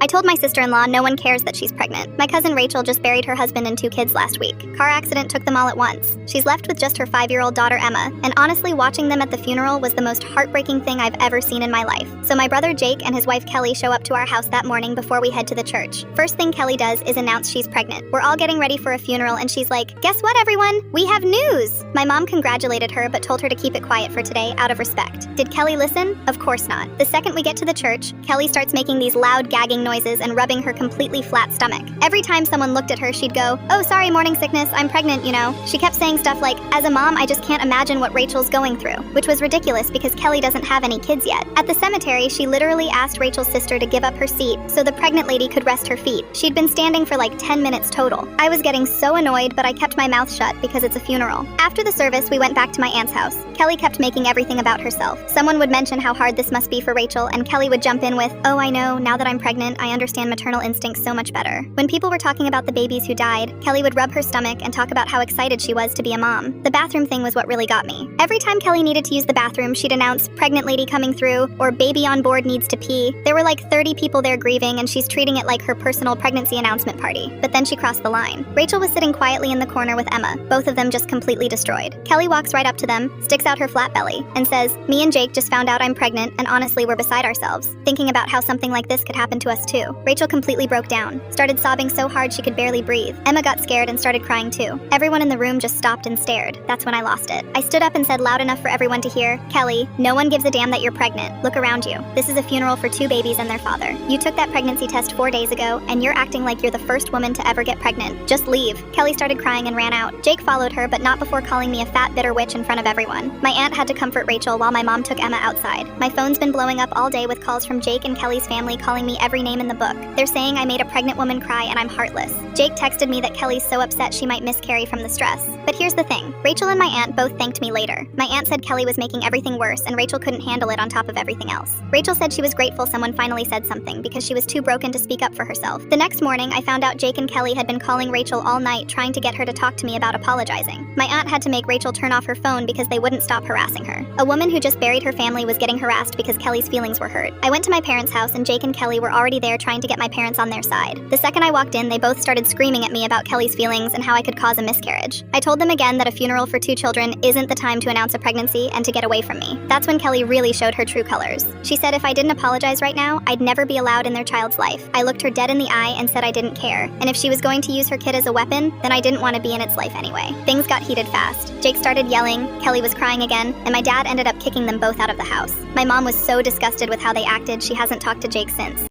I told my sister-in-law no one cares that she's pregnant. My cousin Rachel just buried her husband and 2 kids last week. Car accident took them all at once. She's left with just her 5-year-old daughter Emma, and honestly, watching them at the funeral was the most heartbreaking thing I've ever seen in my life. So my brother Jake and his wife Kelly show up to our house that morning before we head to the church. First thing Kelly does is announce she's pregnant. We're all getting ready for a funeral and she's like, "Guess what, everyone? We have news!" My mom congratulated her but told her to keep it quiet for today out of respect. Did Kelly listen? Of course not. The second we get to the church, Kelly starts making these loud gagging noises and rubbing her completely flat stomach. Every time someone looked at her, she'd go, "Oh, sorry, morning sickness, I'm pregnant, you know." She kept saying stuff like, "As a mom, I just can't imagine what Rachel's going through," which was ridiculous because Kelly doesn't have any kids yet. At the cemetery, she literally asked Rachel's sister to give up her seat so the pregnant lady could rest her feet. She'd been standing for like 10 minutes total. I was getting so annoyed, but I kept my mouth shut because it's a funeral. After the service, we went back to my aunt's house. Kelly kept making everything about herself. Someone would mention how hard this must be for Rachel, and Kelly would jump in with, "Oh, I know, now that I'm pregnant, I understand maternal instincts so much better." When people were talking about the babies who died, Kelly would rub her stomach and talk about how excited she was to be a mom. The bathroom thing was what really got me. Every time Kelly needed to use the bathroom, she'd announce, "Pregnant lady coming through," or "Baby on board needs to pee." There were like 30 people there grieving, and she's treating it like her personal pregnancy announcement party. But then she crossed the line. Rachel was sitting quietly in the corner with Emma, both of them just completely destroyed. Kelly walks right up to them, sticks out her flat belly, and says, "Me and Jake just found out I'm pregnant, and honestly, we're beside ourselves, thinking about how something like this could happen to us too." Rachel completely broke down, started sobbing so hard she could barely breathe. Emma got scared and started crying too. Everyone in the room just stopped and stared. That's when I lost it. I stood up and said loud enough for everyone to hear, "Kelly, no one gives a damn that you're pregnant. Look around you. This is a funeral for 2 babies and their father. You took that pregnancy test 4 days ago, and you're acting like you're the first woman to ever get pregnant. Just leave." Kelly started crying and ran out. Jake followed her, but not before calling me a fat, bitter witch in front of everyone. My aunt had to comfort Rachel while my mom took Emma outside. My phone's been blowing up all day with calls from Jake and Kelly's family calling me every name in the book. They're saying I made a pregnant woman cry and I'm heartless. Jake texted me that Kelly's so upset she might miscarry from the stress. But here's the thing. Rachel and my aunt both thanked me later. My aunt said Kelly was making everything worse and Rachel couldn't handle it on top of everything else. Rachel said she was grateful someone finally said something because she was too broken to speak up for herself. The next morning, I found out Jake and Kelly had been calling Rachel all night trying to get her to talk to me about apologizing. My aunt had to make Rachel turn off her phone because they wouldn't stop harassing her. A woman who just buried her family was getting harassed because Kelly's feelings were hurt. I went to my parents' house and Jake and Kelly were already there trying to get my parents on their side. The second I walked in, they both started screaming at me about Kelly's feelings and how I could cause a miscarriage. I told them again that a funeral for 2 children isn't the time to announce a pregnancy and to get away from me. That's when Kelly really showed her true colors. She said if I didn't apologize right now, I'd never be allowed in their child's life. I looked her dead in the eye and said I didn't care. And if she was going to use her kid as a weapon, then I didn't want to be in its life anyway. Things got heated fast. Jake started yelling, Kelly was crying again, and my dad ended up kicking them both out of the house. My mom was so disgusted with how they acted, she hasn't talked to Jake since.